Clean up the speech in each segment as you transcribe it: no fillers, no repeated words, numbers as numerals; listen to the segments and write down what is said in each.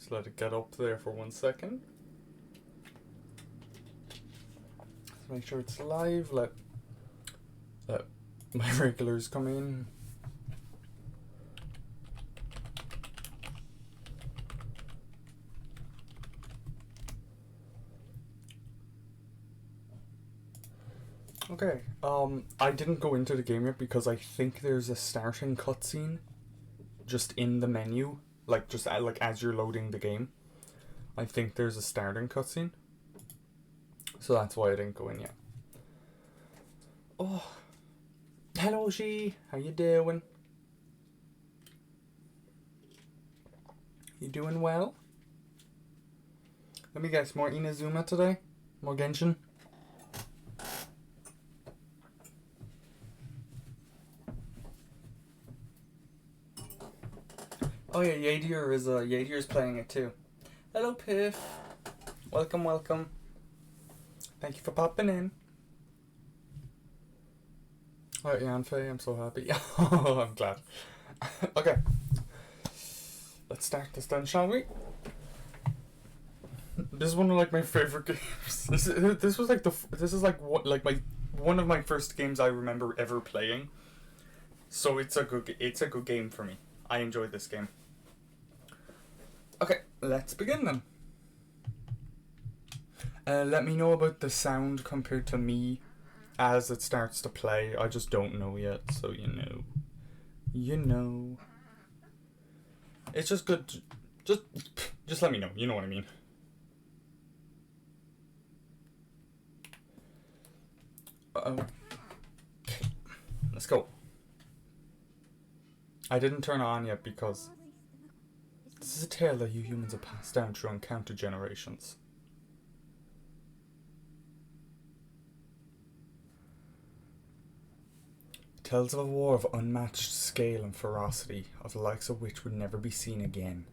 Just let it get up there for 1 second. Let's make sure it's live. Let my regulars come in. Okay, I didn't go into the game yet because I think there's a starting cutscene just in the menu, like as you're loading the game. I think there's a starting cutscene, so that's why I didn't go in yet. Oh, hello, She. How you doing? You doing well? Let me guess, more Inazuma today? More Genshin? Oh yeah, Yadier is playing it too. Hello, Piff. Welcome, welcome. Thank you for popping in. Alright, Yanfei, I'm so happy. Oh, I'm glad. Okay. Let's start this then, shall we? This is one of like my favorite games. This is one of my first games I remember ever playing. So it's a good game for me. I enjoyed this game. Okay, let's begin then. Let me know about the sound compared to me as it starts to play. I just don't know yet, so you know. You know. It's just good. Just let me know. You know what I mean. Okay. Let's go. I didn't turn it on yet because this is a tale that you humans have passed down through uncounted generations. It tells of a war of unmatched scale and ferocity, of the likes of which would never be seen again.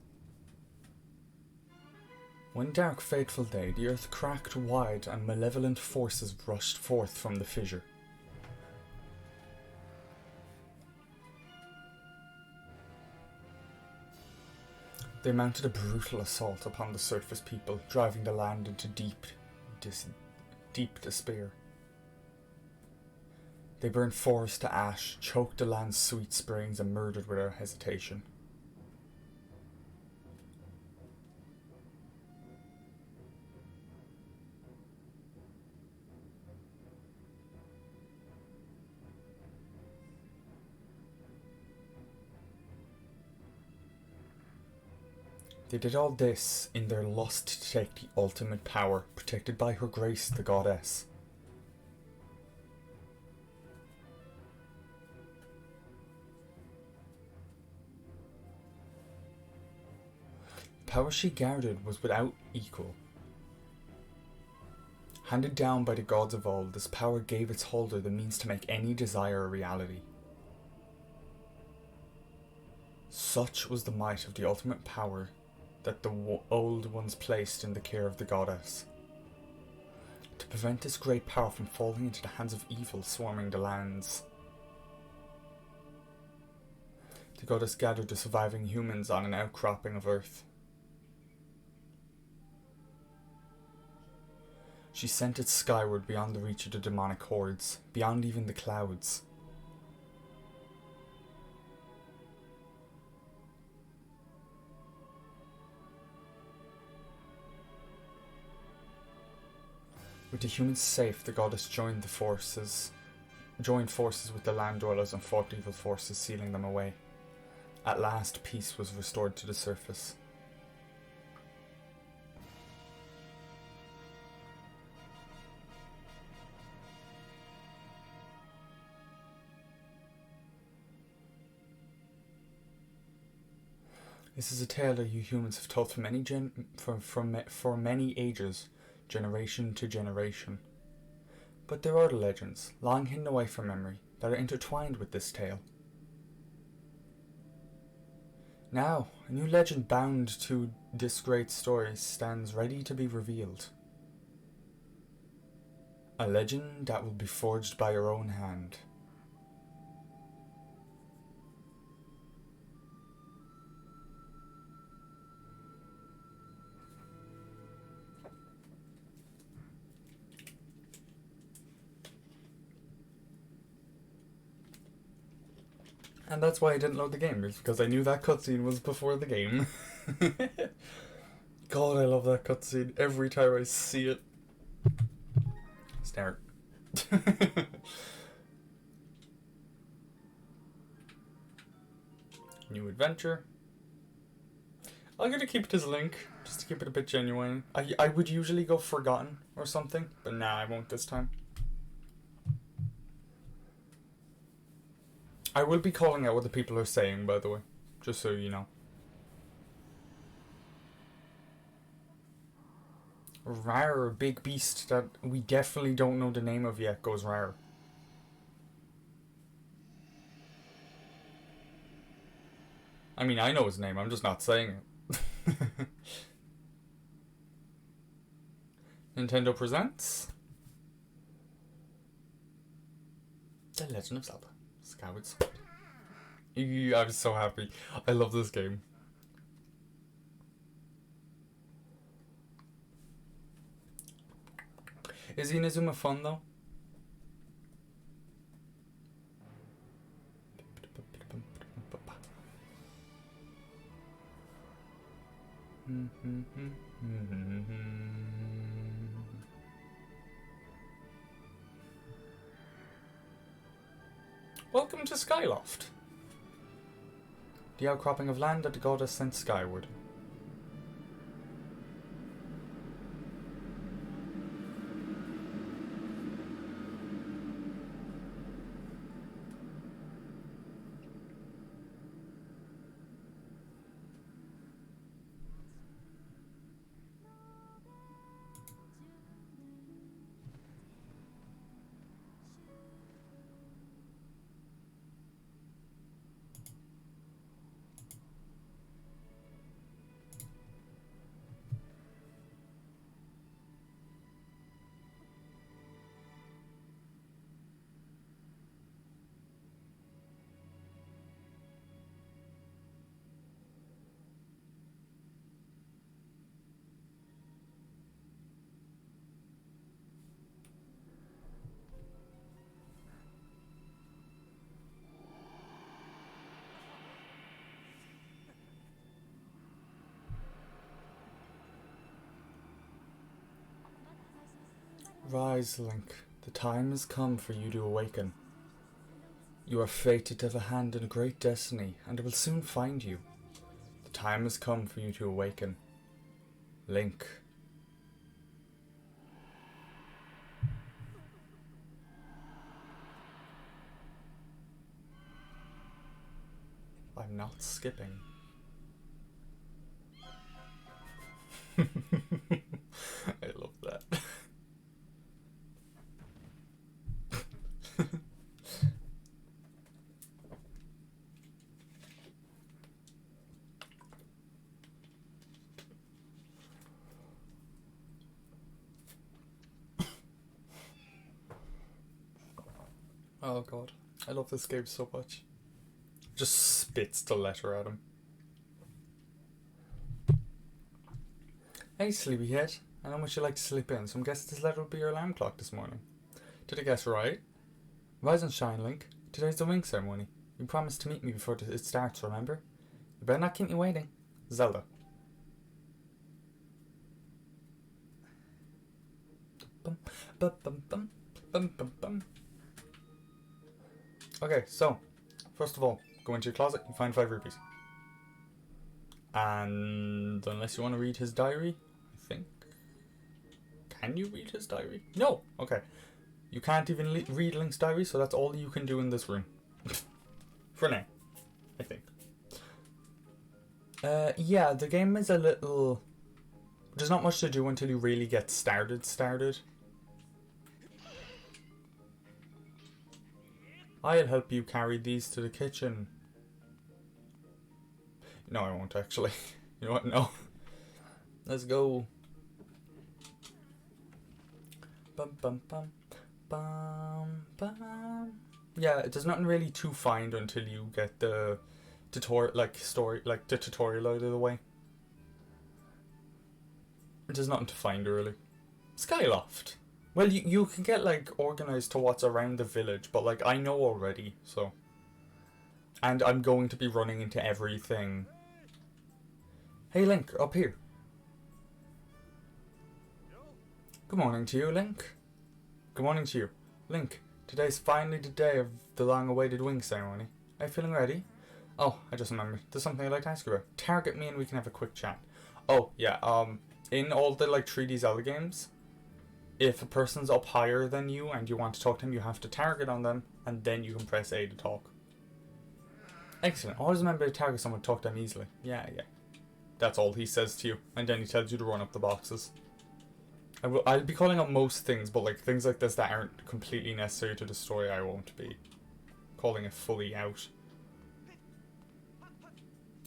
One dark, fateful day, the earth cracked wide and malevolent forces rushed forth from the fissure. They mounted a brutal assault upon the surface people, driving the land into deep despair. They burned forests to ash, choked the land's sweet springs, and murdered without hesitation. They did all this in their lust to take the ultimate power, protected by her grace, the goddess. The power she guarded was without equal. Handed down by the gods of old, this power gave its holder the means to make any desire a reality. Such was the might of the ultimate power that the old ones placed in the care of the goddess. To prevent this great power from falling into the hands of evil swarming the lands, the goddess gathered the surviving humans on an outcropping of earth. She sent it skyward beyond the reach of the demonic hordes, beyond even the clouds. With the humans safe, the goddess joined forces with the land dwellers and fought evil forces, sealing them away. At last, peace was restored to the surface. This is a tale that you humans have told for many ages, generation to generation. But there are other legends, long hidden away from memory, that are intertwined with this tale. Now, a new legend bound to this great story stands ready to be revealed. A legend that will be forged by your own hand. And that's why I didn't load the game, is because I knew that cutscene was before the game. God, I love that cutscene. Every time I see it. Start. New adventure. I'm gonna keep it as Link, just to keep it a bit genuine. I would usually go Forgotten or something, but nah, I won't this time. I will be calling out what the people are saying, by the way, just so you know. Rar, a big beast that we definitely don't know the name of yet, goes Rar. I mean, I know his name, I'm just not saying it. Nintendo presents The Legend of Zelda Skyward Sword. I'm so happy. I love this game. Is Inazuma fun though? Welcome to Skyloft. The outcropping of land that the goddess sent skyward. Rise, Link. The time has come for you to awaken. You are fated to have a hand in a great destiny, and it will soon find you. The time has come for you to awaken. Link. I'm not skipping. I love that. Oh god, I love this game so much. Just spits the letter at him. Hey sleepyhead, I know much you like to sleep in, so I'm guessing this letter will be your alarm clock this morning. Did I guess right? Rise and shine, Link. Today's the wing ceremony. You promised to meet me before it starts, remember? You better not keep me waiting. Zelda. Bum, bum, bum, bum, bum, bum, bum. Okay, so, first of all, go into your closet, you find 5 rupees. And unless you want to read his diary, I think. Can you read his diary? No! Okay. You can't even read Link's diary, so that's all you can do in this room. For now, I think. Yeah, the game is a little... There's not much to do until you really get started. I'll help you carry these to the kitchen. No, I won't actually. You know what? No. Let's go. Bum bum bum bum bum. Yeah, there's nothing really to find until you get the tutorial, the tutorial out of the way. There's nothing to find really. Skyloft. Well, you can get like organized to what's around the village, but like I know already, so And I'm going to be running into everything. Hey Link, up here. Good morning to you, Link. Good morning to you. Link, today's finally the day of the long-awaited wing ceremony. Are you feeling ready? Oh, I just remembered. There's something I'd like to ask you about. Target me and we can have a quick chat. Oh, yeah, in all the, like, 3D Zelda games, if a person's up higher than you and you want to talk to them, you have to target on them, and then you can press A to talk. Excellent. Always remember to target someone to talk to them easily. Yeah. That's all he says to you, and then he tells you to run up the boxes. I'll be calling on most things, but like things like this that aren't completely necessary to the story, I won't be calling it fully out.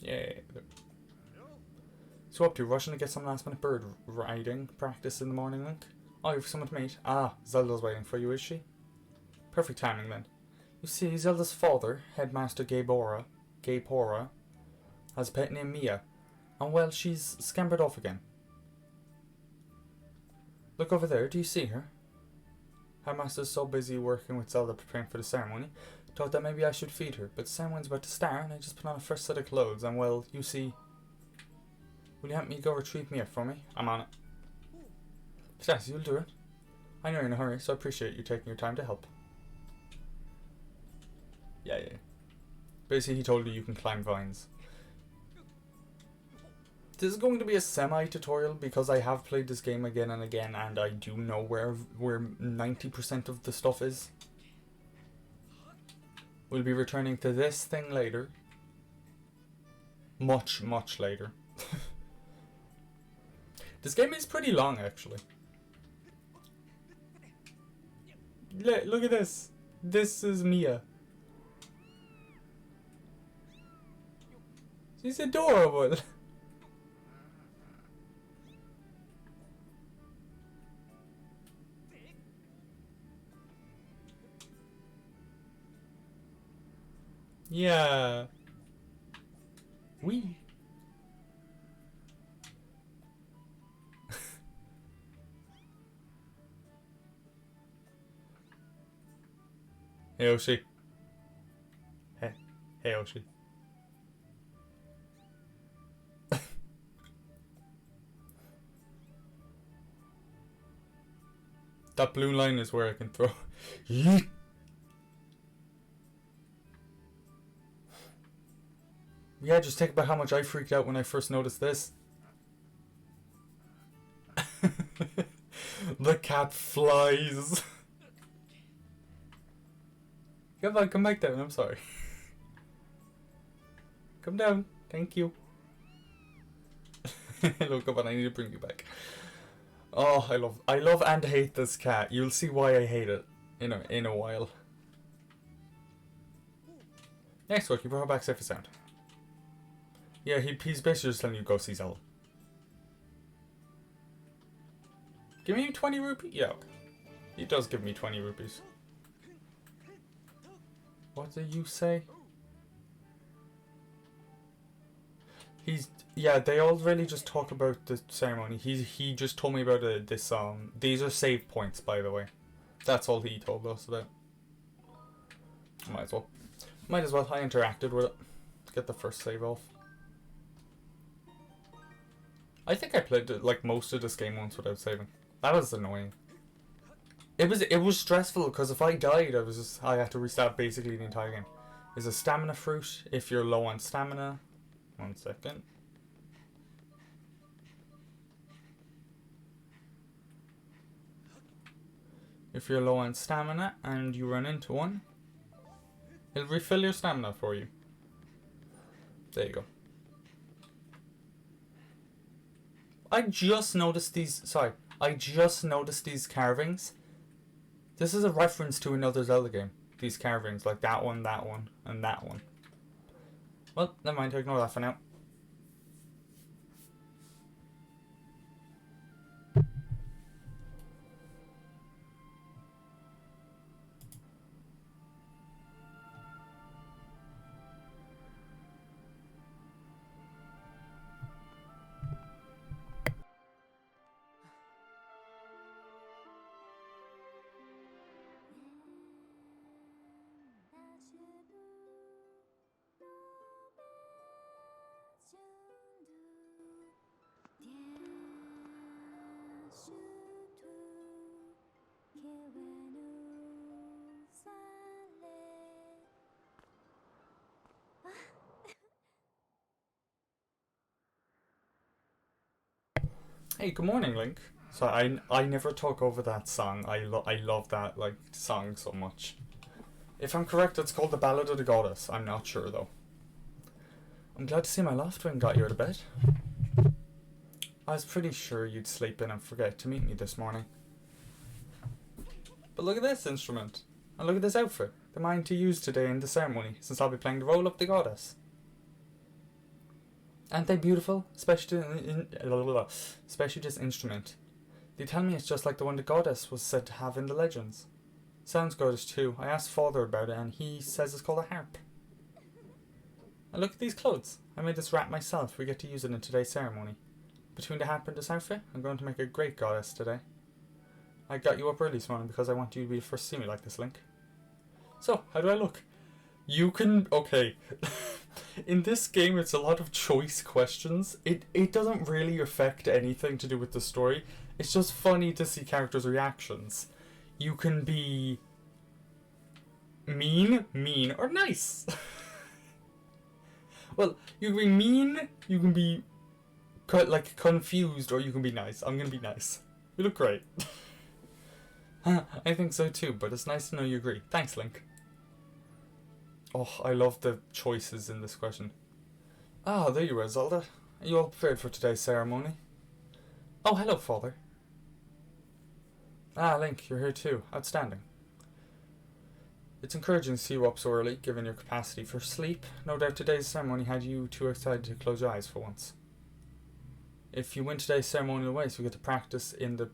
Yeah. So up to rushing to get some last minute bird riding practice in the morning, Link? Oh, you've someone to meet. Ah, Zelda's waiting for you, is she? Perfect timing then. You see, Zelda's father, Headmaster Gabora, has a pet named Mia, and well, she's scampered off again. Look over there, do you see her? Headmaster's so busy working with Zelda preparing for the ceremony, thought that maybe I should feed her, but the ceremony's about to start and I just put on a fresh set of clothes and well, you see... Will you help me go retrieve Mia for me? I'm on it. Yes, you'll do it. I know you're in a hurry, so I appreciate you taking your time to help. Yeah. Basically, he told you can climb vines. This is going to be a semi-tutorial because I have played this game again and again and I do know where 90% of the stuff is. We'll be returning to this thing later. Much later. This game is pretty long, actually. Look at this. This is Mia. She's adorable. Yeah. Wee. Hey Oshi. Hey Oshi. That blue line is where I can throw. Yeet. Yeah, just think about how much I freaked out when I first noticed this. The cat flies. Come on, come back down. I'm sorry. Come down. Thank you. Hello, come on. I need to bring you back. Oh, I love and hate this cat. You'll see why I hate it in a while. Next work, you brought her back safe and sound. Yeah, he's basically just telling you go see Zelda. Give me 20 rupees? Yeah, okay. He does give me 20 rupees. What did you say? Yeah, they all really just talk about the ceremony. He just told me about this these are save points, by the way. That's all he told us about. Might as well. I interacted with it. Get the first save off. I think I played like most of this game once without saving. That was annoying. It was stressful because if I died, I had to restart basically the entire game. Is a stamina fruit if you're low on stamina. 1 second. If you're low on stamina and you run into one, it'll refill your stamina for you. There you go. I just noticed these carvings. This is a reference to another Zelda game. These carvings, like that one, and that one. Well, never mind, ignore that for now. Hey, good morning, Link. So I never talk over that song. I love that like song so much. If I'm correct, it's called the Ballad of the Goddess. I'm not sure though. I'm glad to see my Loftwing got you out of bed. I was pretty sure you'd sleep in and forget to meet me this morning. But look at this instrument. And look at this outfit. They're mine to use today in the ceremony, since I'll be playing the role of the goddess. Aren't they beautiful? Especially this instrument. They tell me it's just like the one the goddess was said to have in the legends. Sounds goodish too. I asked father about it and he says it's called a harp. And look at these clothes. I made this wrap myself. We get to use it in today's ceremony. Between the harp and this outfit, I'm going to make a great goddess today. I got you up early this morning because I want you to be the first to see me like this, Link. So, how do I look? You can... Okay. In this game, it's a lot of choice questions. It doesn't really affect anything to do with the story. It's just funny to see characters' reactions. You can be... mean, or nice. Well, you can be mean, you can be like confused, or you can be nice. I'm gonna be nice. You look great. I think so too, but it's nice to know you agree. Thanks, Link. Oh, I love the choices in this question. Ah, there you are, Zelda. Are you all prepared for today's ceremony? Oh, hello, Father. Ah, Link, you're here too. Outstanding. It's encouraging to see you up so early, given your capacity for sleep. No doubt today's ceremony had you too excited to close your eyes for once. If you win today's ceremonial ways, you get to practice in the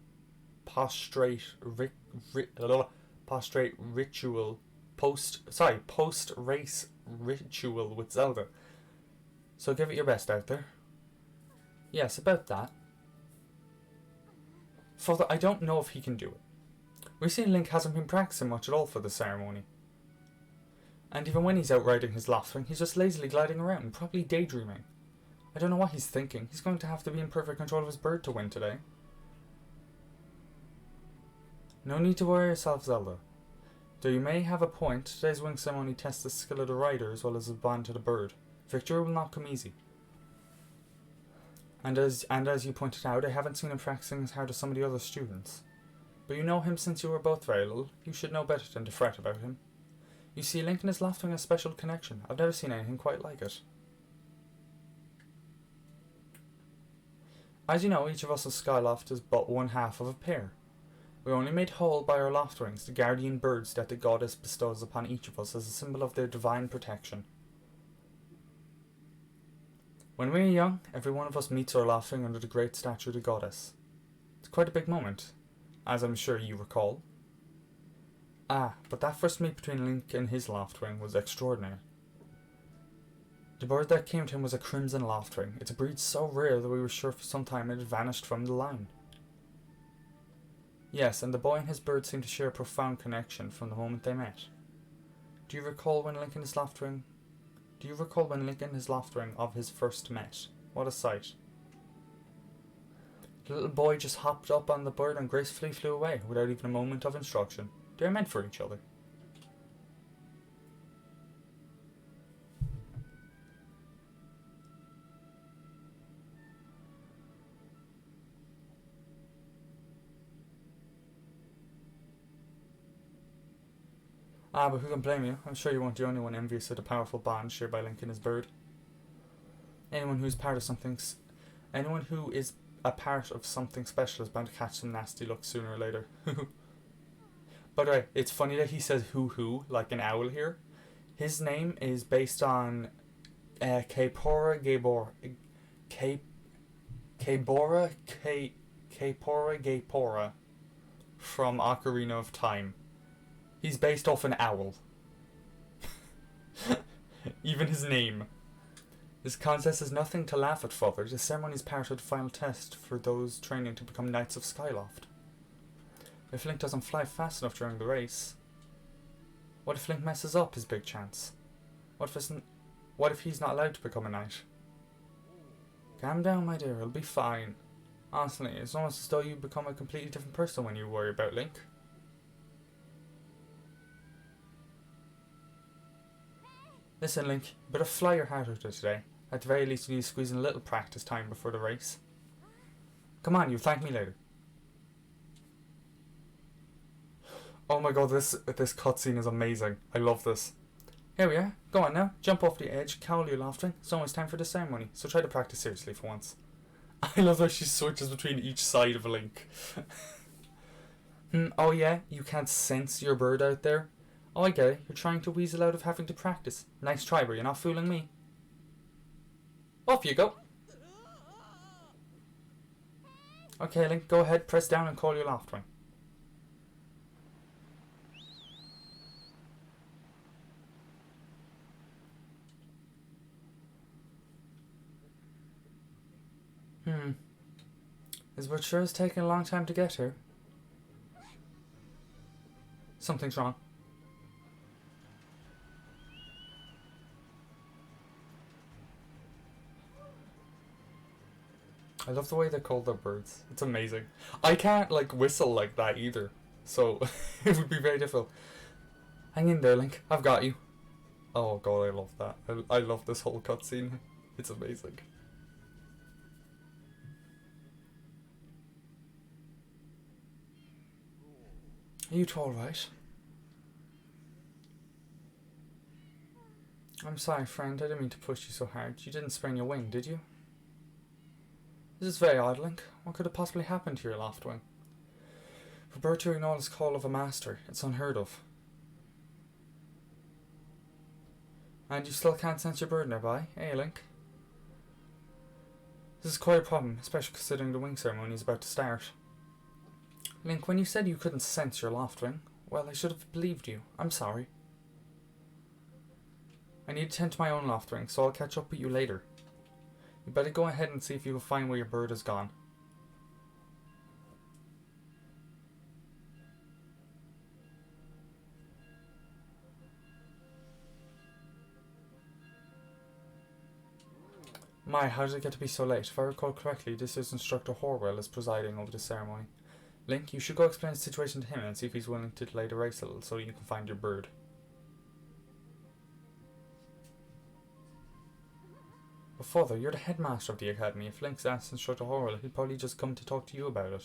prostrate ritual post-race ritual with Zelda. So give it your best out there. Yes, about that. Father, I don't know if he can do it. We've seen Link hasn't been practicing much at all for the ceremony. And even when he's out riding his Loftwing, he's just lazily gliding around, probably daydreaming. I don't know what he's thinking. He's going to have to be in perfect control of his bird to win today. No need to worry yourself, Zelda. Though you may have a point, today's wing ceremony tests the skill of the rider as well as his bond to the bird. Victory will not come easy. And as you pointed out, I haven't seen him practicing as hard as some of the other students. But you know him since you were both very little. You should know better than to fret about him. You see, Link and his Loftwing a special connection. I've never seen anything quite like it. As you know, each of us in Skyloft is but one half of a pair. We are only made whole by our Loftwings, the guardian birds that the goddess bestows upon each of us as a symbol of their divine protection. When we are young, every one of us meets our Loftwing under the great statue of the goddess. It's quite a big moment, as I'm sure you recall. Ah, but that first meet between Link and his Loftwing was extraordinary. The bird that came to him was a crimson Loftwing. It's a breed so rare that we were sure for some time it had vanished from the line. Yes, and the boy and his bird seemed to share a profound connection from the moment they met. Do you recall when Link and his Loftwing of his first met? What a sight. The little boy just hopped up on the bird and gracefully flew away without even a moment of instruction. They are meant for each other. Ah, but who can blame you? I'm sure you weren't the only one envious of the powerful bond shared by Link and his bird. Anyone who is a part of something special is bound to catch some nasty looks sooner or later. By the way, it's funny that he says hoo like an owl here. His name is based on Kaepora Gaepora from Ocarina of Time. He's based off an owl. Even his name. This contest is nothing to laugh at, Father. The ceremony is part of the final test for those training to become Knights of Skyloft. If Link doesn't fly fast enough during the race, what if Link messes up his big chance? What if he's not allowed to become a knight? Calm down, my dear. It'll be fine. Honestly, it's almost as though you become a completely different person when you worry about Link. Listen, Link, you better fly your heart out today. At the very least, you need to squeeze in a little practice time before the race. Come on, you thank me later. Oh my god, this cutscene is amazing. I love this. Here we are. Go on now. Jump off the edge. Cowl your laughing. It's almost time for the ceremony, so try to practice seriously for once. I love how she switches between each side of Link. Oh yeah? You can't sense your bird out there? Oh, I get it. You're trying to weasel out of having to practice. Nice try, but you're not fooling me. Off you go. Okay, Link, go ahead. Press down and call your laughing. This bird sure is taking a long time to get here. Something's wrong. I love the way they call their birds. It's amazing. I can't like whistle like that either, so it would be very difficult. Hang in there, Link. I've got you. Oh god, I love that. I love this whole cutscene. It's amazing. Are you two alright? I'm sorry, friend. I didn't mean to push you so hard. You didn't sprain your wing, did you? This is very odd, Link. What could have possibly happened to your loft wing? For a bird to ignore the call of a master, it's unheard of. And you still can't sense your bird nearby, eh, Link? This is quite a problem, especially considering the wing ceremony is about to start. Link, when you said you couldn't sense your loft wing, well, I should have believed you. I'm sorry. I need to tend to my own loft wing, so I'll catch up with you later. You better go ahead and see if you can find where your bird has gone. My, how did it get to be so late? If I recall correctly, this is Instructor Horwell is presiding over the ceremony. Link, you should go explain the situation to him and see if he's willing to delay the race a little so you can find your bird. But Father, you're the headmaster of the academy. If Link's asked Instructor Horwell, he'll probably just come to talk to you about it.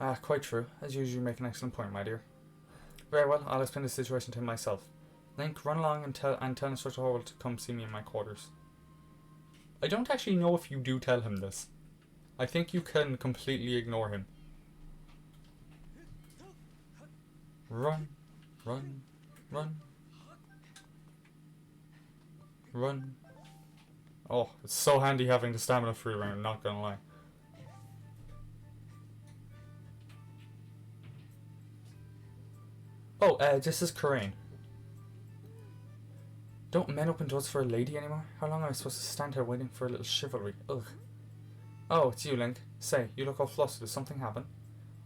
Ah, quite true. As usual, you make an excellent point, my dear. Very well, I'll explain the situation to him myself. Link, run along and tell Instructor Horwell to come see me in my quarters. I don't actually know if you do tell him this. I think you can completely ignore him. Run, run, run. Run. Oh, it's so handy having the stamina free round, not gonna lie. Oh, this is Coraine. Don't men open doors for a lady anymore? How long am I supposed to stand here waiting for a little chivalry? Ugh. Oh, it's you, Link. Say, you look all flustered. Did something happen?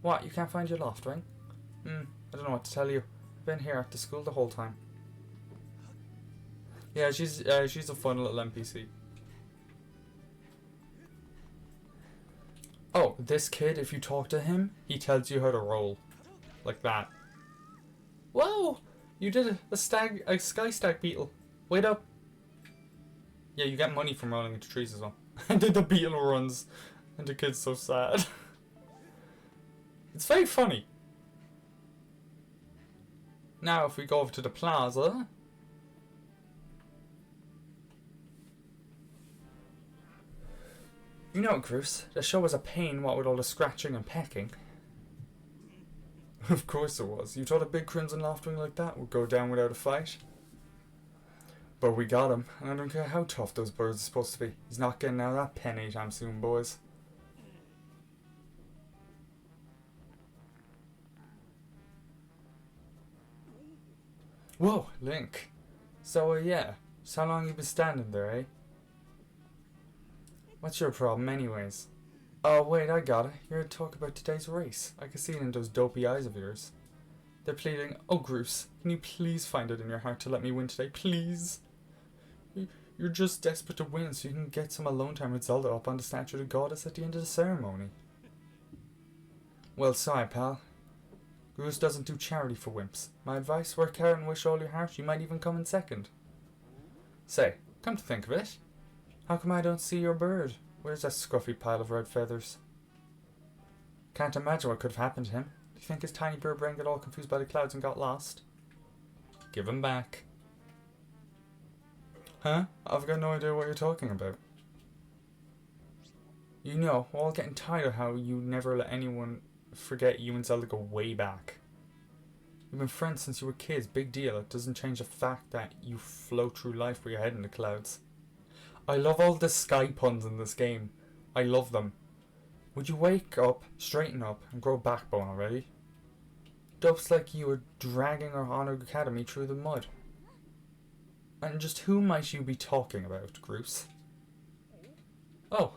What, you can't find your loft wing? I don't know what to tell you. I've been here at the school the whole time. Yeah, she's a fun little NPC. Oh, this kid, if you talk to him, he tells you how to roll. Like that. Whoa! You did it! A sky stag beetle. Wait up! Yeah, you get money from rolling into trees as well. And then the beetle runs, and the kid's so sad. It's very funny. Now, if we go over to the plaza. You know, Bruce, the show was a pain, what with all the scratching and pecking. Of course it was. You thought a big crimson loftwing like that would go down without a fight? But we got him, and I don't care how tough those birds are supposed to be. He's not getting out of that pen anytime soon, boys. Whoa, Link. So, yeah. So how long you been standing there, eh? What's your problem anyways? Oh wait, I got it. You're to talk about today's race. I can see it in those dopey eyes of yours. They're pleading, oh Bruce, can you please find it in your heart to let me win today, please? You're just desperate to win so you can get some alone time with Zelda up on the statue of the goddess at the end of the ceremony. Well, sorry, pal. Groose doesn't do charity for wimps. My advice, work hard and wish all your heart. You might even come in second. Say, come to think of it, how come I don't see your bird? Where's that scruffy pile of red feathers? Can't imagine what could have happened to him. Do you think his tiny bird brain got all confused by the clouds and got lost? Give him back. Huh? I've got no idea what you're talking about. You know, we're all getting tired of how you never let anyone forget you and Zelda go way back. You've been friends since you were kids, big deal. It doesn't change the fact that you float through life with your head in the clouds. I love all the sky puns in this game. I love them. Would you wake up, straighten up, and grow backbone already? Dopes like you are dragging our Honor Academy through the mud. And just who might you be talking about, Groose? Oh,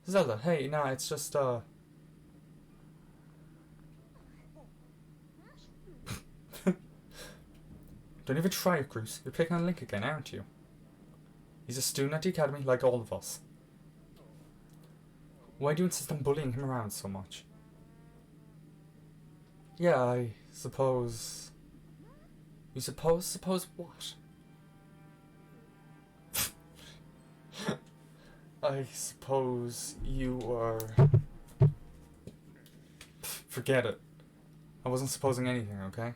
Zelda, hey, nah, it's just, Don't even try it, Groose. You're picking on Link again, aren't you? He's a student at the academy, like all of us. Why do you insist on bullying him around so much? Yeah, I suppose... You suppose? Suppose what? I suppose you are... Forget it. I wasn't supposing anything, okay?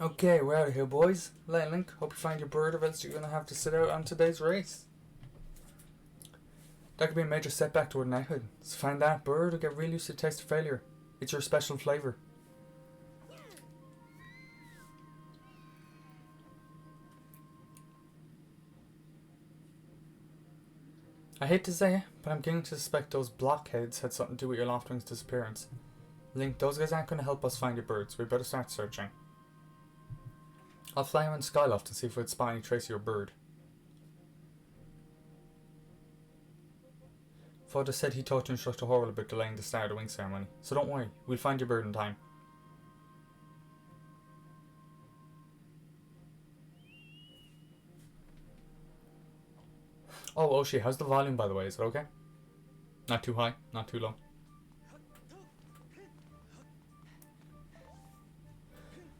Okay, we're out of here, boys. Light Link, hope you find your bird, or else you're going to have to sit out on today's race. That could be a major setback toward knighthood. So find that bird or get real used to the taste of failure. It's your special flavour. I hate to say it, but I'm beginning to suspect those blockheads had something to do with your Loftwing's disappearance. Link, those guys aren't going to help us find your birds. We better start searching. I'll fly around Skyloft and see if we'd spot any trace of your bird. Father said he talked to Instructor Horwell about delaying the start of the wing ceremony, so don't worry, we'll find your bird in time. Oh, Oshi, how's the volume, by the way? Is it okay? Not too high, not too low.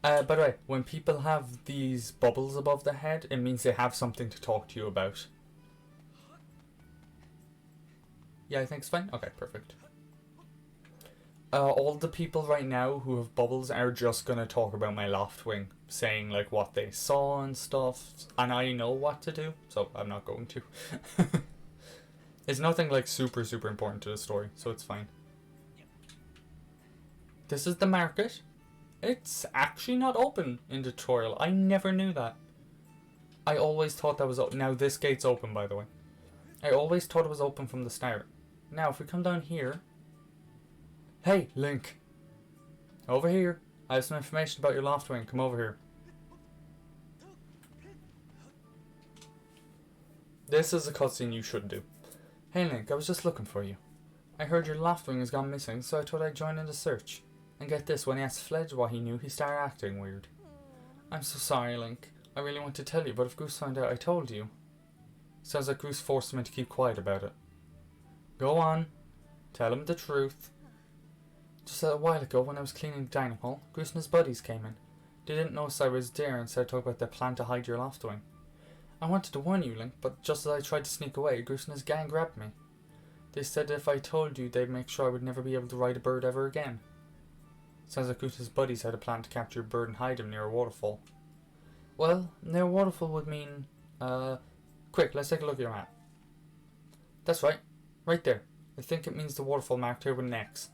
By the way, when people have these bubbles above their head, it means they have something to talk to you about. Yeah, I think it's fine? Okay, perfect. All the people right now who have bubbles are just going to talk about my Loftwing, saying like what they saw and stuff, and I know what to do, so I'm not going to. It's nothing like super important to the story, so it's fine. This is the market. It's actually not open in the tutorial. I never knew that. I always thought that was open. Now this gate's open, by the way. I always thought it was open from the start. Now if we come down here. Hey, Link. Over here. I have some information about your Loftwing. Come over here. This is a cutscene you should do. Hey Link, I was just looking for you. I heard your Loftwing has gone missing, so I thought I'd join in the search. And get this, when he asked Fledge what he knew, he started acting weird. I'm so sorry, Link. I really want to tell you, but if Goose found out I told you. Sounds like Goose forced him to keep quiet about it. Go on. Tell him the truth. Just a while ago, when I was cleaning the dining hall, Goose and his buddies came in. They didn't notice I was there and started talking about their plan to hide your Loftwing. I wanted to warn you, Link, but just as I tried to sneak away, Goose and his gang grabbed me. They said that if I told you, they'd make sure I would never be able to ride a bird ever again. Sounds like Goose and his buddies had a plan to capture a bird and hide him near a waterfall. Well, near a waterfall would mean, quick, let's take a look at your map. That's right, right there. I think it means the waterfall marked here with an X.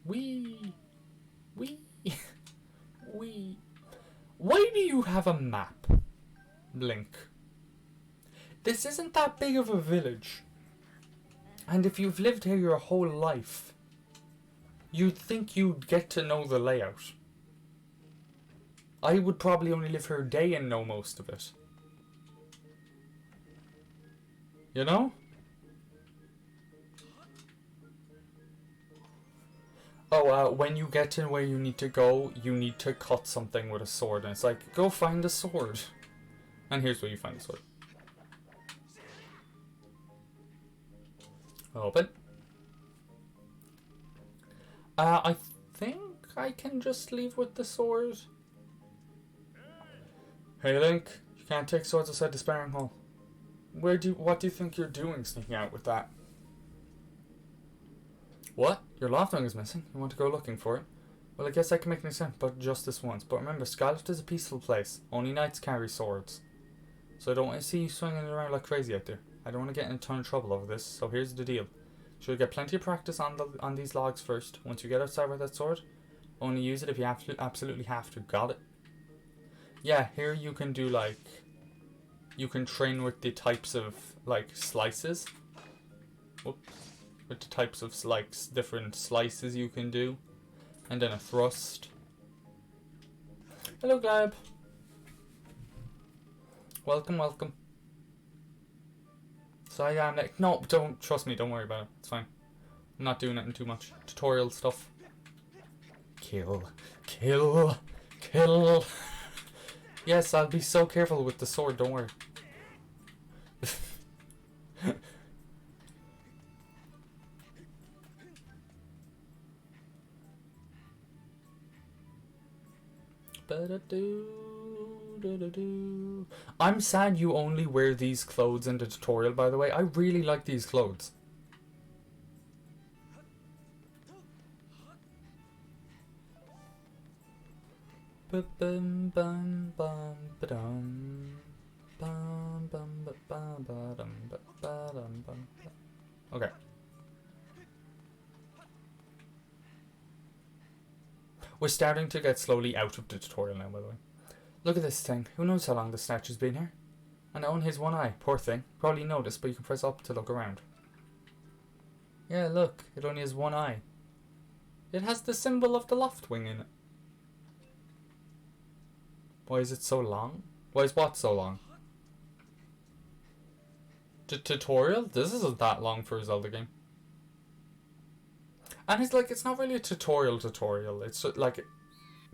Wee! Wee! Wee! Why do you have a map, Link? This isn't that big of a village. And if you've lived here your whole life, you'd think you'd get to know the layout. I would probably only live here a day and know most of it. You know? Oh, when you get to where you need to go, you need to cut something with a sword. And it's like, go find a sword. And here's where you find the sword. Open. I think I can just leave with the sword. Hey Link, you can't take swords outside the sparring hall. What do you think you're doing sneaking out with that? What? Your loft ring is missing? You want to go looking for it? Well, I guess I can make an exception, but just this once. But remember, Skyward is a peaceful place. Only knights carry swords. So I don't want to see you swinging it around like crazy out there. I don't want to get in a ton of trouble over this, so here's the deal. Should get plenty of practice on these logs first. Once you get outside with that sword, only use it if you absolutely have to. Got it? Yeah, here you can do like... You can train with the types of like slices. Whoops. With the types of like different slices you can do. And then a thrust. Hello Glab. Welcome, welcome. So yeah, I'm like, no, don't, trust me, don't worry about it. It's fine. I'm not doing anything too much. Tutorial stuff. Kill. Kill. Kill. Yes, I'll be so careful with the sword, don't worry. I'm sad you only wear these clothes in the tutorial, by the way. I really like these clothes. Okay. We're starting to get slowly out of the tutorial now, by the way. Look at this thing. Who knows how long the statue's been here? And it only has one eye. Poor thing. Probably noticed, but you can press up to look around. Yeah, look. It only has one eye. It has the symbol of the loft wing in it. Why is it so long? Why is what so long? The tutorial? This isn't that long for a Zelda game. And it's like, it's not really a tutorial. It's just like...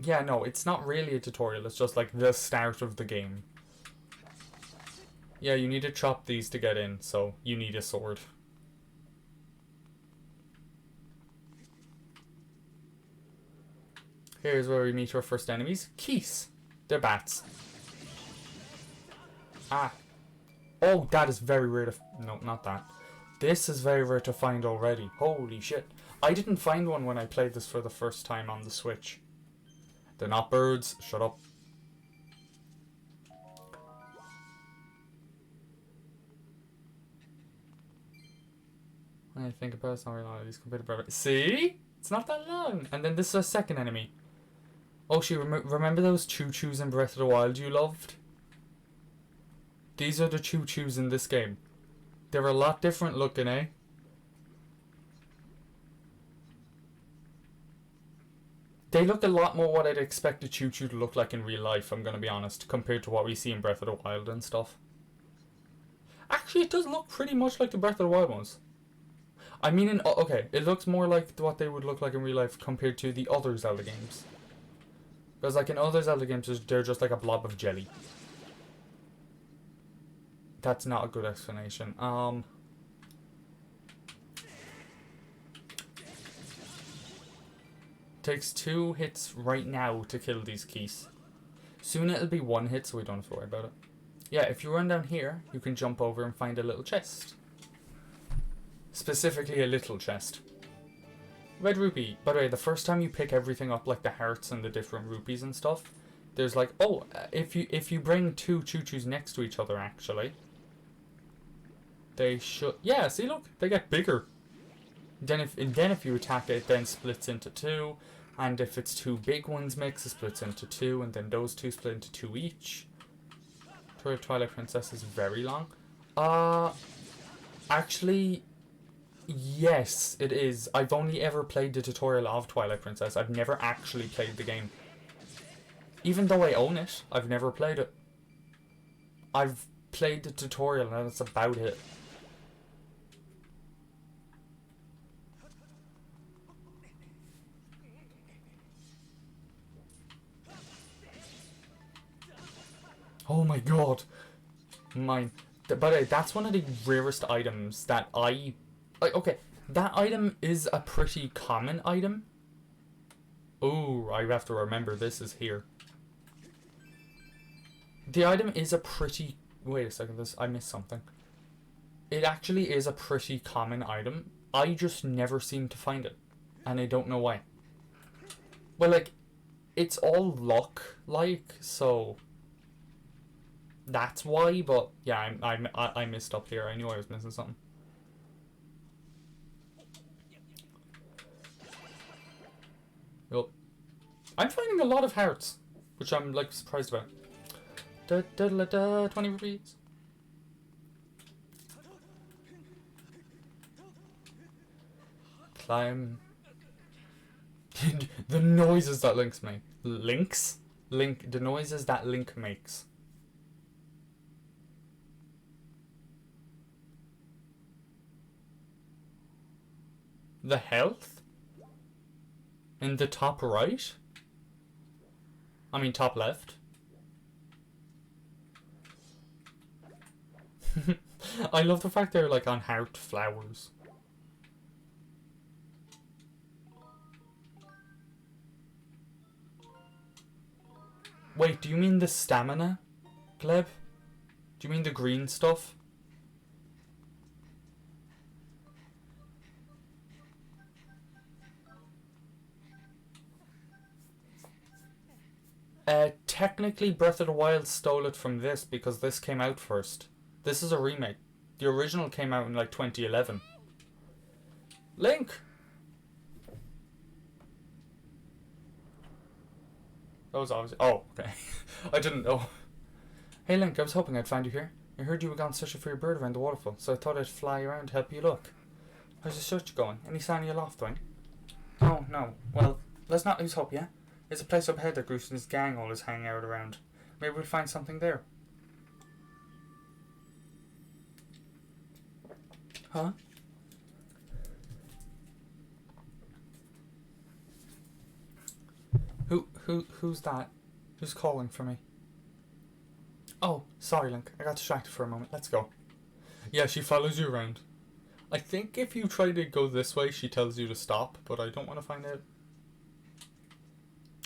Yeah, no, it's not really a tutorial. It's just like the start of the game. Yeah, you need to chop these to get in, so you need a sword. Here's where we meet our first enemies. Keys. They're bats. Ah. Oh, that is very rare to... No, not that. This is very rare to find already. Holy shit. I didn't find one when I played this for the first time on the Switch. They're not birds. Shut up. I think about it's not very long. These compared to birds. See? It's not that long. And then this is a second enemy. Oh, remember those choo-choos in Breath of the Wild you loved? These are the choo-choos in this game. They're a lot different looking, eh? They look a lot more what I'd expect a choo-choo to look like in real life, I'm gonna be honest, compared to what we see in Breath of the Wild and stuff. Actually, it does look pretty much like the Breath of the Wild ones. I mean, okay, it looks more like what they would look like in real life compared to the other Zelda games. Because like in other Zelda games, they're just like a blob of jelly. That's not a good explanation. Takes 2 hits right now to kill these keys. Soon it'll be 1 hit, so we don't have to worry about it. Yeah, if you run down here, you can jump over and find a little chest. Specifically a little chest. Red rupee. By the way, the first time you pick everything up, like the hearts and the different rupees and stuff, there's like, oh, if you bring 2 choo-choos next to each other, actually, they should, yeah, see, look, they get bigger. Then if you attack it, it then splits into 2, and if it's 2 big ones mix, it splits into 2, and then those 2 split into 2 each. Twilight Princess is very long. Actually, yes, it is. I've only ever played the tutorial of Twilight Princess. I've never actually played the game. Even though I own it, I've never played it. I've played the tutorial, and that's about it. Oh my god. Mine. By the way, that's one of the rarest items that I... Like, okay, that item is a pretty common item. Oh, I have to remember this is here. The item is a pretty... Wait a second, I missed something. It actually is a pretty common item. I just never seem to find it. And I don't know why. Well, like, it's all luck, like, so... That's why, but yeah, I messed up here. I knew I was missing something. Yep. I'm finding a lot of hearts, which I'm like surprised about. 20 rupees. Climb. The noises that Link's make. The noises that Link makes. The health? In the top right? I mean top left. I love the fact they're like on heart flowers. Wait, do you mean the stamina, Gleb? Do you mean the green stuff? Technically Breath of the Wild stole it from this because this came out first. This is a remake. The original came out in like 2011. Link! That was obvious. Oh, okay. I didn't know. Hey Link, I was hoping I'd find you here. I heard you were gone searching for your bird around the waterfall, so I thought I'd fly around to help you look. How's your search going? Any sign of your loft wing? Oh, no. Well, let's not lose hope, yeah? There's a place up ahead that Groose and his gang always hang out around. Maybe we'll find something there. Huh? Who's that? Who's calling for me? Oh, sorry Link, I got distracted for a moment. Let's go. Yeah, she follows you around. I think if you try to go this way, she tells you to stop, but I don't want to find out.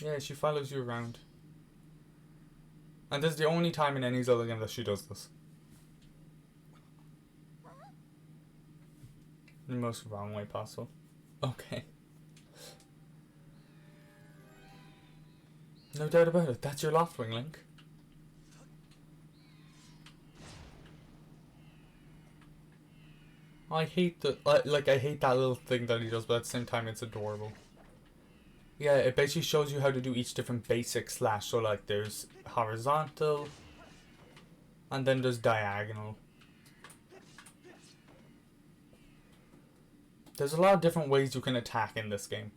Yeah, she follows you around. And this is the only time in any Zelda game that she does this. In the most wrong way possible. Okay. No doubt about it, that's your loft wing, Link. I hate the I hate that little thing that he does, but at the same time it's adorable. Yeah, it basically shows you how to do each different basic slash. So like there's horizontal and then there's diagonal. There's a lot of different ways you can attack in this game.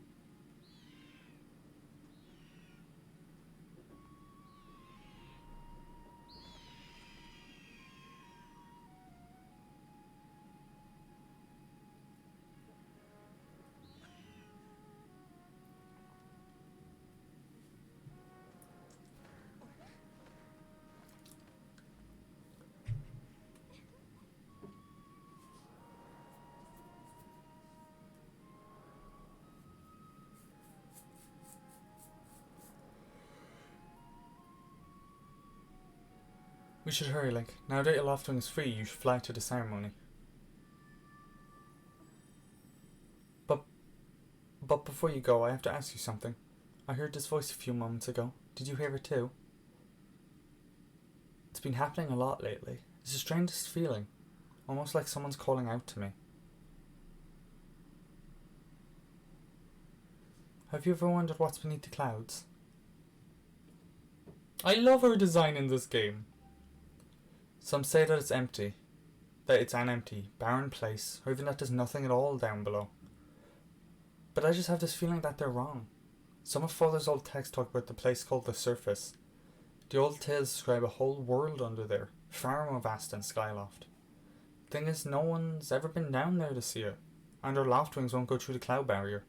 We should hurry, Link. Now that your loft wing is free, you should fly to the ceremony. But before you go, I have to ask you something. I heard this voice a few moments ago. Did you hear it too? It's been happening a lot lately. It's the strangest feeling. Almost like someone's calling out to me. Have you ever wondered what's beneath the clouds? I love her design in this game. Some say that it's empty. That it's an empty, barren place, or even that there's nothing at all down below. But I just have this feeling that they're wrong. Some of Father's old texts talk about the place called the Surface. The old tales describe a whole world under there, far more vast than Skyloft. Thing is, no one's ever been down there to see it, and our loft wings won't go through the cloud barrier.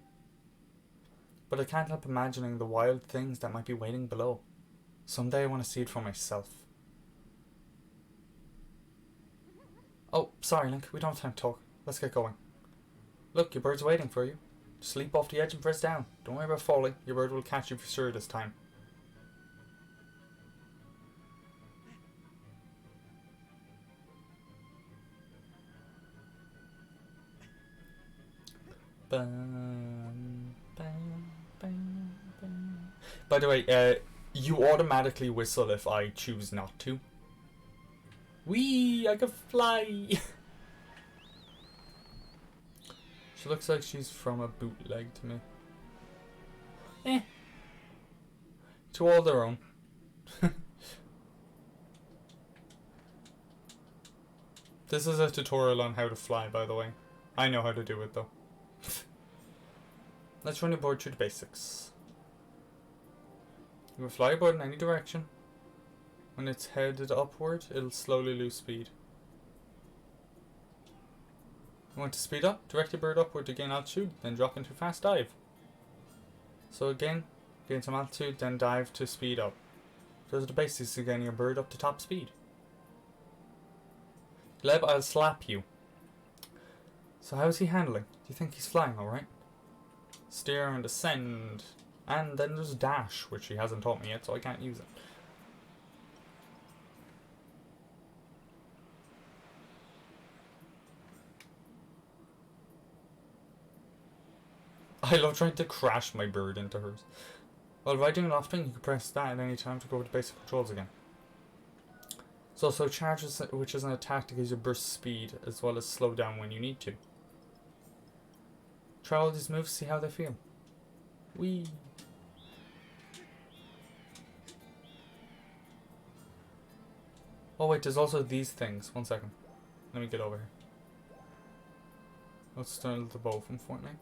But I can't help imagining the wild things that might be waiting below. Someday I want to see it for myself. Oh, sorry, Link. We don't have time to talk. Let's get going. Look, your bird's waiting for you. Just leap off the edge and press down. Don't worry about falling. Your bird will catch you for sure this time. Bum, bum, bum, bum. By the way, you automatically whistle if I choose not to. Whee! I can fly! She looks like she's from a bootleg to me. Eh. To all their own. This is a tutorial on how to fly, by the way. I know how to do it, though. Let's run your board through the basics. You can fly your board in any direction. When it's headed upward, it'll slowly lose speed. You want to speed up? Direct your bird upward to gain altitude, then drop into a fast dive. So again, gain some altitude, then dive to speed up. Those are the basics of getting your bird up to top speed. Gleb, I'll slap you. So how's he handling? Do you think he's flying alright? Steer and ascend. And then there's dash, which he hasn't taught me yet, so I can't use it. I love trying to crash my bird into hers. While riding an off-wing, you can press that at any time to go over the basic controls again. So charge, which is an attack that gives you burst speed, as well as slow down when you need to. Try all these moves, see how they feel. Whee! Oh wait, there's also these things. 1 second. Let me get over here. Let's start the bow from Fortnite.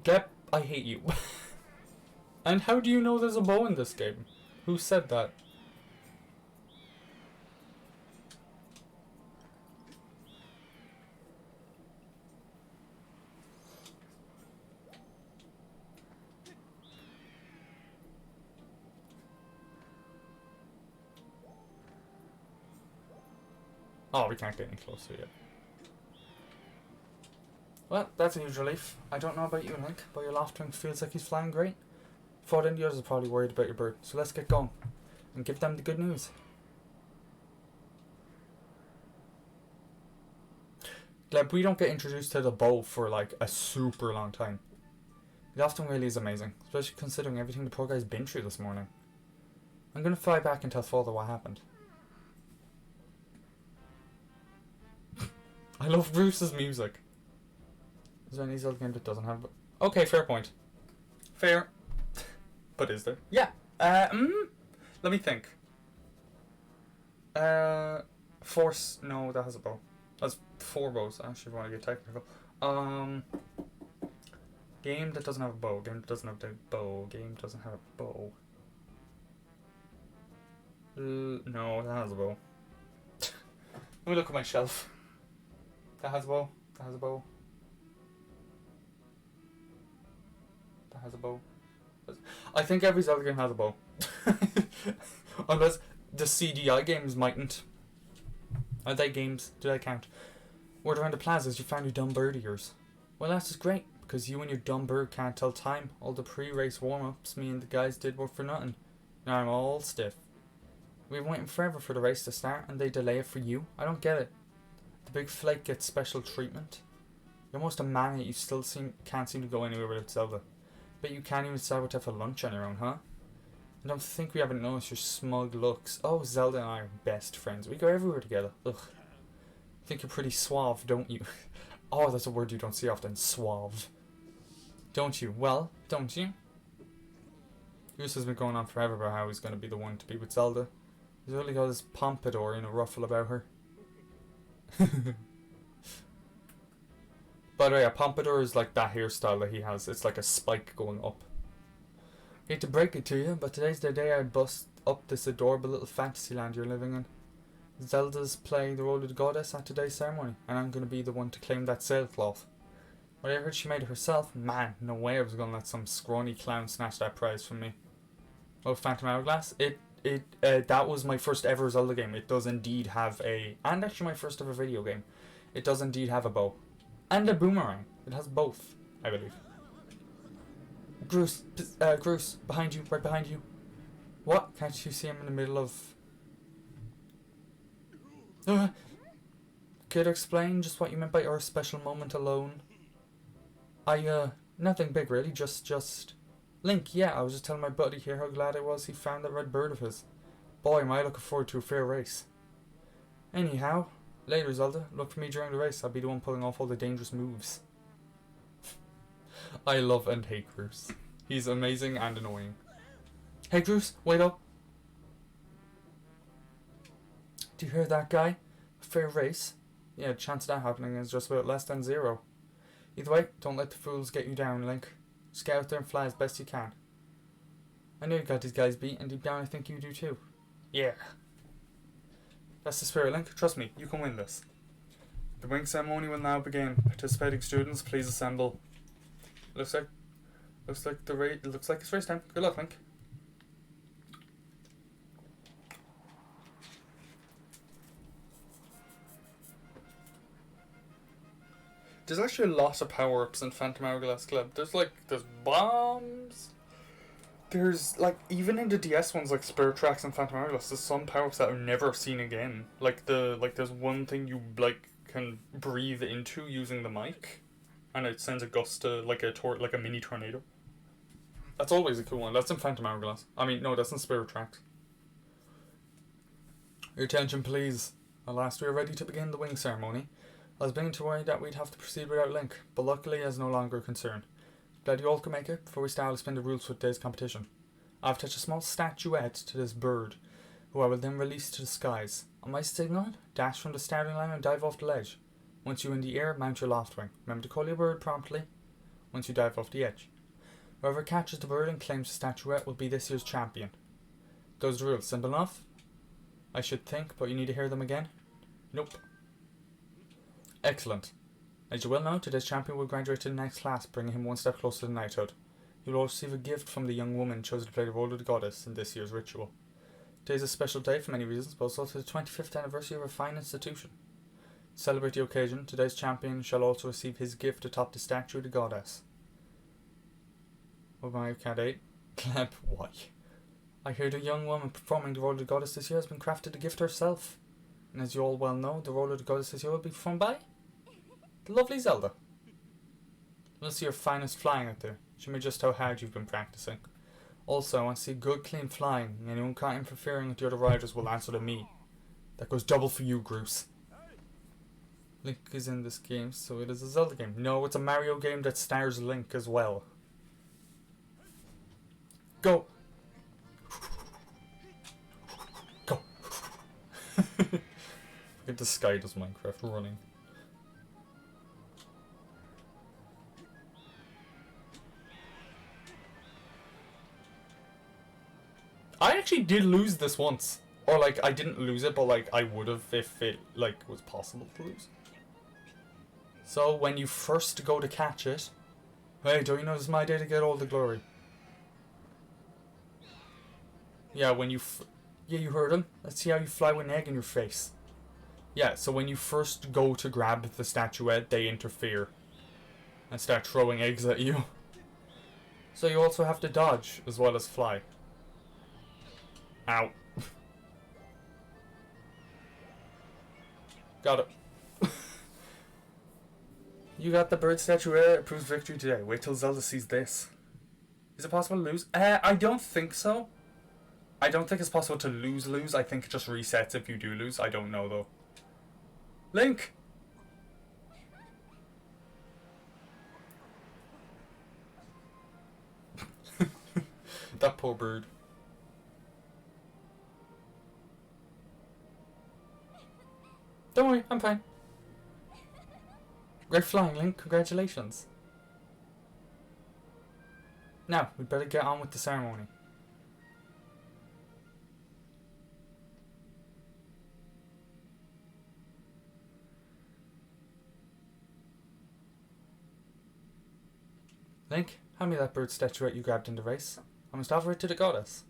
Gleb, I hate you. And how do you know there's a bow in this game? Who said that? Oh, we can't get any closer yet. Well, that's a huge relief. I don't know about you, Link, but your loft-wing feels like he's flying great. Thought any others are probably worried about your bird, so let's get going and give them the good news. Gleb, we don't get introduced to the bow for like a super long time. The loft-wing really is amazing, especially considering everything the poor guy's been through this morning. I'm gonna fly back and tell father what happened. I love Bruce's music. Is there any Zelda game that doesn't have it? Okay, fair point. Fair. But is there? Yeah. Let me think. Force. No, that has a bow. That's 4 bows, actually, if you want to get technical. Game that doesn't have a bow. Game that doesn't have a bow. Game doesn't have a bow. No, that has a bow. Let me look at my shelf. That has a bow. That has a bow. That has a bow. I think every Zelda game has a bow. Unless the CDI games mightn't. Are they games? Do they count? Word around the plazas, you found your dumb bird of yours. Well, that's just great, because you and your dumb bird can't tell time. All the pre-race warm-ups me and the guys did were for nothing. Now I'm all stiff. We've been waiting forever for the race to start, and they delay it for you? I don't get it. The big flake gets special treatment. You're almost a man yet you still can't seem to go anywhere without Zelda. Bet you can't even decide what to have for lunch on your own, huh? I don't think we haven't noticed your smug looks. Oh, Zelda and I are best friends. We go everywhere together. Ugh. I think you're pretty suave, don't you? Oh, that's a word you don't see often. Suave. Don't you? Well, don't you? Bruce has been going on forever about how he's going to be the one to be with Zelda. He's only got his pompadour in a ruffle about her. By the way, a pompadour is like that hairstyle that he has. It's like a spike going up. Hate to break it to you, but today's the day I bust up this adorable little fantasy land you're living in. Zelda's playing the role of the goddess at today's ceremony, and I'm going to be the one to claim that sailcloth. When I heard she made it herself, man, no way I was going to let some scrawny clown snatch that prize from me. Oh, Phantom Hourglass, it that was my first ever Zelda game. It does indeed have and actually my first ever video game. It does indeed have a bow. And a boomerang. It has both, I believe. Groose, behind you, right behind you. What? Can't you see him in the middle of... Could you explain just what you meant by our special moment alone? Nothing big really, just... Link, yeah, I was just telling my buddy here how glad I was he found that red bird of his. Boy, am I looking forward to a fair race. Anyhow, later Zelda, look for me during the race. I'll be the one pulling off all the dangerous moves. I love and hate Groose. He's amazing and annoying. Hey Groose, wait up. Do you hear that guy? A fair race? Yeah, the chance of that happening is just about less than 0. Either way, don't let the fools get you down, Link. Just get out there and fly as best you can. I know you got these guys beat, and deep down I think you do too. Yeah. That's the spirit, Link. Trust me, you can win this. The wing ceremony will now begin. Participating students, please assemble. Looks like it's race time. Good luck, Link. There's actually a lot of power-ups in Phantom Hourglass Club. There's bombs. There's even in the DS ones like Spirit Tracks and Phantom Hourglass, there's some power-ups that are never seen again. There's one thing you can breathe into using the mic, and it sends a gust to a mini tornado. That's always a cool one. That's in Phantom Hourglass. I mean, no, that's in Spirit Tracks. Your attention, please. At last we are ready to begin the wing ceremony. I was beginning to worry that we'd have to proceed without Link, but luckily it's no longer a concern. Glad you all could make it. Before we start, I'll explain the rules for today's competition. I've attached a small statuette to this bird, who I will then release to the skies. On my signal, dash from the starting line and dive off the ledge. Once you're in the air, mount your loft wing. Remember to call your bird promptly once you dive off the edge. Whoever catches the bird and claims the statuette will be this year's champion. Those are the rules. Simple enough? I should think, but you need to hear them again? Nope. Excellent. As you well know, today's champion will graduate to the next class, bringing him one step closer to knighthood. He will receive a gift from the young woman chosen to play the role of the goddess in this year's ritual. Today is a special day for many reasons, but it's also the 25th anniversary of our fine institution. To celebrate the occasion, today's champion shall also receive his gift atop the statue of the goddess. Oh my cat 8. Clamp, why? I hear the young woman performing the role of the goddess this year has been crafted to gift herself. And as you all well know, the role of the goddess this year will be performed by the lovely Zelda. We'll see your finest flying out there. Show me just how hard you've been practicing. Also, I want to see good clean flying. Anyone caught interfering with the other riders will answer to me. That goes double for you, Groose. Link is in this game, so it is a Zelda game. No, it's a Mario game that stars Link as well. Go! Go! Look at the sky does Minecraft running. I actually did lose this once. Or I didn't lose it, but I would have if it was possible to lose. So when you first go to catch it, hey, don't you know this is my day to get all the glory? Yeah, when you yeah, you heard him. Let's see how you fly with an egg in your face. Yeah, so when you first go to grab the statuette, they interfere and start throwing eggs at you. So you also have to dodge as well as fly. Ow. Got it. You got the bird statuette. It proves victory today. Wait till Zelda sees this. Is it possible to lose? I don't think so. I don't think it's possible to lose. I think it just resets if you do lose. I don't know though. Link! That poor bird. Don't worry, I'm fine. Great flying, Link. Congratulations. Now, we'd better get on with the ceremony. Link, hand me that bird statuette you grabbed in the race. I must offer it to the goddess.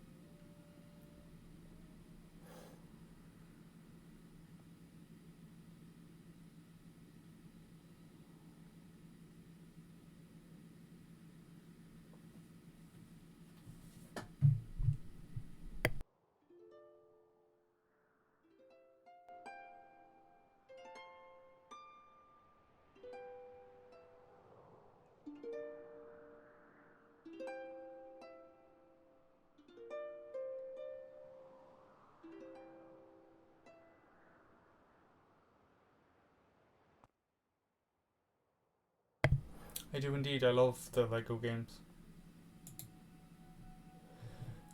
I do indeed. I love the Lego games.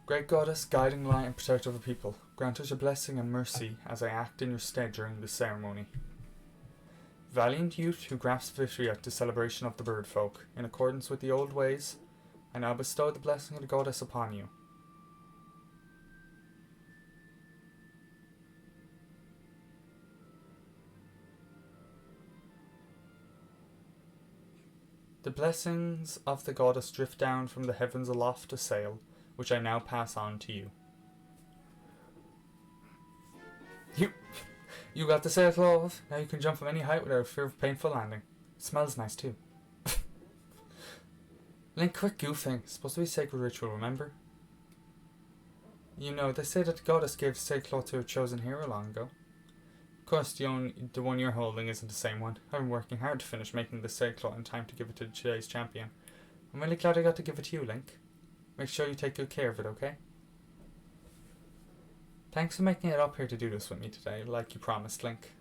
Great Goddess, guiding light and protector of the people, grant us your blessing and mercy as I act in your stead during this ceremony. Valiant youth who grasp victory at the celebration of the bird folk, in accordance with the old ways, I now bestow the blessing of the Goddess upon you. The blessings of the Goddess drift down from the heavens aloft to sail, which I now pass on to you. You got the sailcloth. Now you can jump from any height without fear of painful landing. It smells nice too. Link, quit goofing. It's supposed to be a sacred ritual, remember? You know, they say that the Goddess gave the sailcloth to a chosen hero long ago. Of course, the one you're holding isn't the same one. I've been working hard to finish making the sailcloth in time to give it to today's champion. I'm really glad I got to give it to you, Link. Make sure you take good care of it, okay? Thanks for making it up here to do this with me today, like you promised, Link.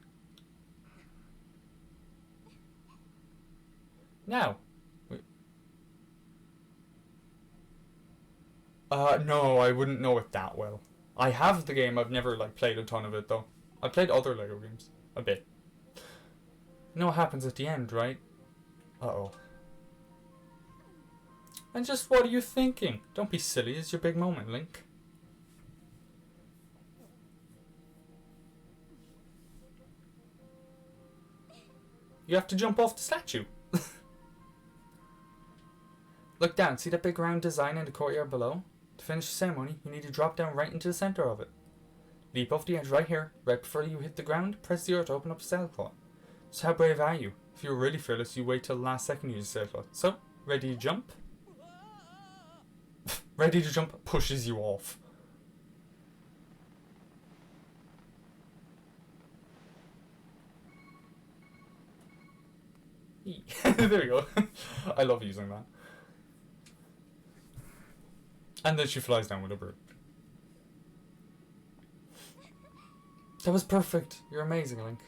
Now. No, I wouldn't know it that well. I have the game, I've never, played a ton of it, though. I played other Lego games. A bit. You know what happens at the end, right? Uh-oh. And just what are you thinking? Don't be silly, it's your big moment, Link. You have to jump off the statue. Look down, see that big round design in the courtyard below? To finish the ceremony, you need to drop down right into the center of it. Leap off the edge right here, right before you hit the ground, press the earth to open up the sailcloth. So how brave are you? If you're really fearless, you wait till the last second to use the sailcloth. So, ready to jump? Ready to jump pushes you off. There we go. I love using that. And then she flies down with a bird. That was perfect. You're amazing, Link.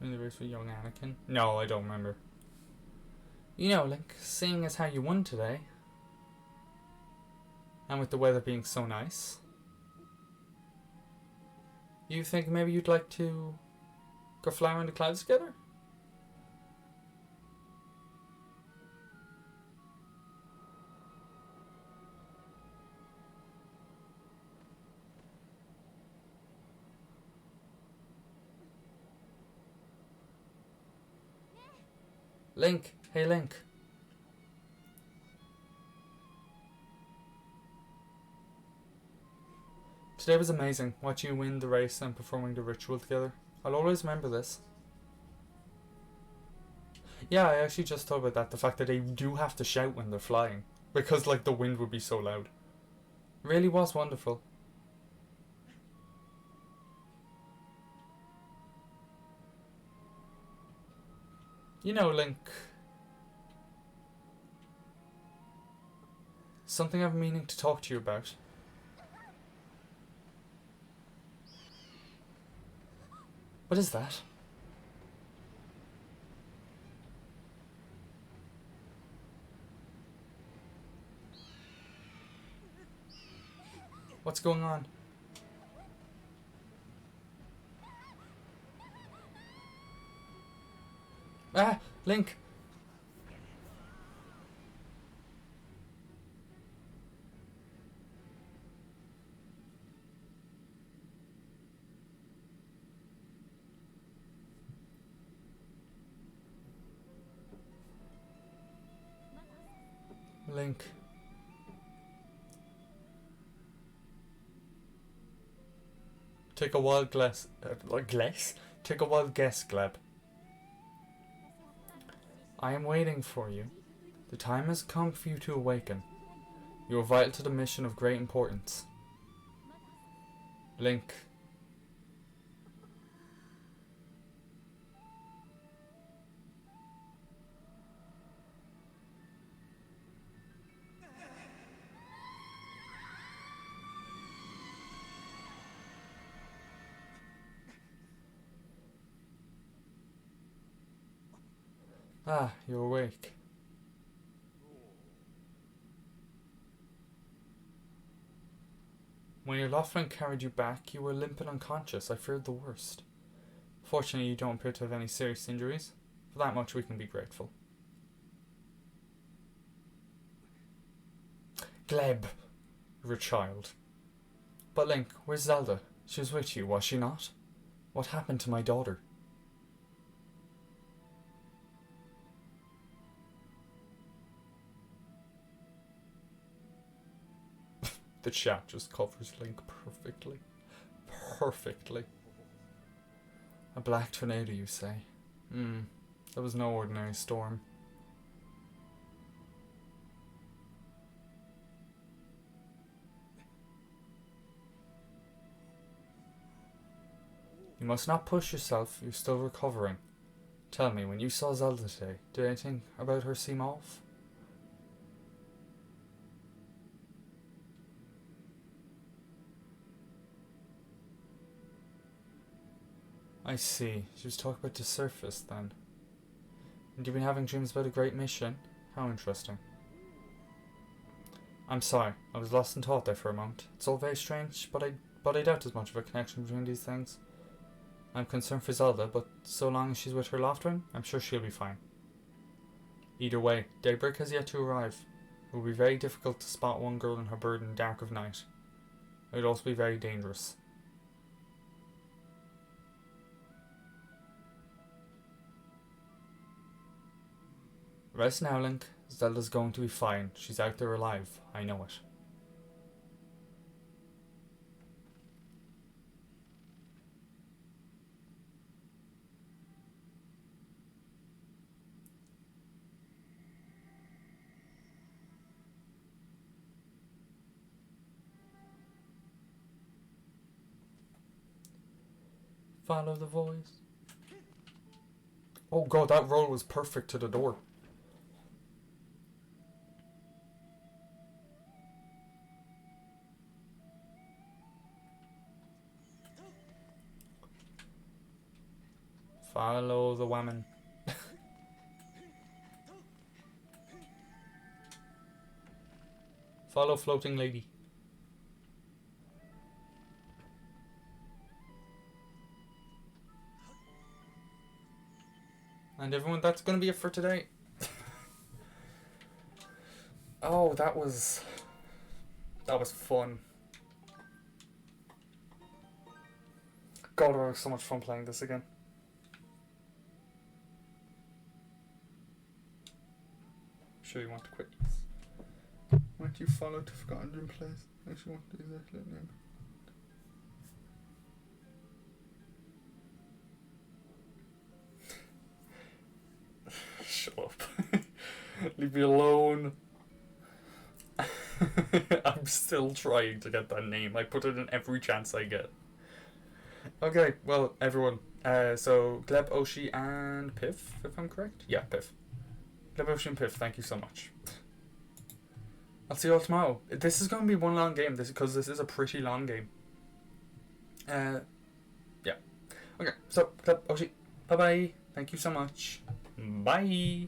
In the race with young Anakin? No, I don't remember. You know, Link, seeing as how you won today, and with the weather being so nice, you think maybe you'd like to go fly around the clouds together? Link, hey Link. Today was amazing, watching you win the race and performing the ritual together. I'll always remember this. Yeah, I actually just thought about that, the fact that they do have to shout when they're flying. Because, the wind would be so loud. It really was wonderful. You know, Link. Something I've been meaning to talk to you about. What is that? What's going on? Ah! Link! Link. Take a wild guess. Take a wild guess, Gleb. I am waiting for you. The time has come for you to awaken. You are vital to the mission of great importance. Link. Ah, you're awake. When your loved one carried you back, you were limp and unconscious. I feared the worst. Fortunately, you don't appear to have any serious injuries. For that much, we can be grateful. Gleb, you're a child. But Link, where's Zelda? She was with you, was she not? What happened to my daughter? The chat just covers Link perfectly. Perfectly. A black tornado, you say? That was no ordinary storm. You must not push yourself, you're still recovering. Tell me, when you saw Zelda today, did anything about her seem off? I see. She was talking about the surface then. And you've been having dreams about a great mission? How interesting. I'm sorry, I was lost in thought there for a moment. It's all very strange, but I doubt there's much of a connection between these things. I'm concerned for Zelda, but so long as she's with her loved one, I'm sure she'll be fine. Either way, daybreak has yet to arrive. It will be very difficult to spot one girl and her bird in the dark of night. It would also be very dangerous. Rest now, Link. Zelda's going to be fine. She's out there alive. I know it. Follow the voice. Oh god, that roll was perfect to the door. Follow the woman. Follow floating lady. And everyone, that's going to be it for today. Oh, that was fun. God, I had so much fun playing this again. Sure you want to quit this. Won't you follow to forgotten dream place? Actually want the exact name. Shut up. Leave me alone. I'm still trying to get that name. I put it in every chance I get. Okay, well, everyone. So, Gleb, Oshi, and Piff, if I'm correct? Yeah, Piff. Gleb, Oshi, and Piff, thank you so much. I'll see you all tomorrow. This is going to be one long game, because this is a pretty long game. Yeah. Okay, so, Gleb, Oshi, bye-bye. Thank you so much. Bye.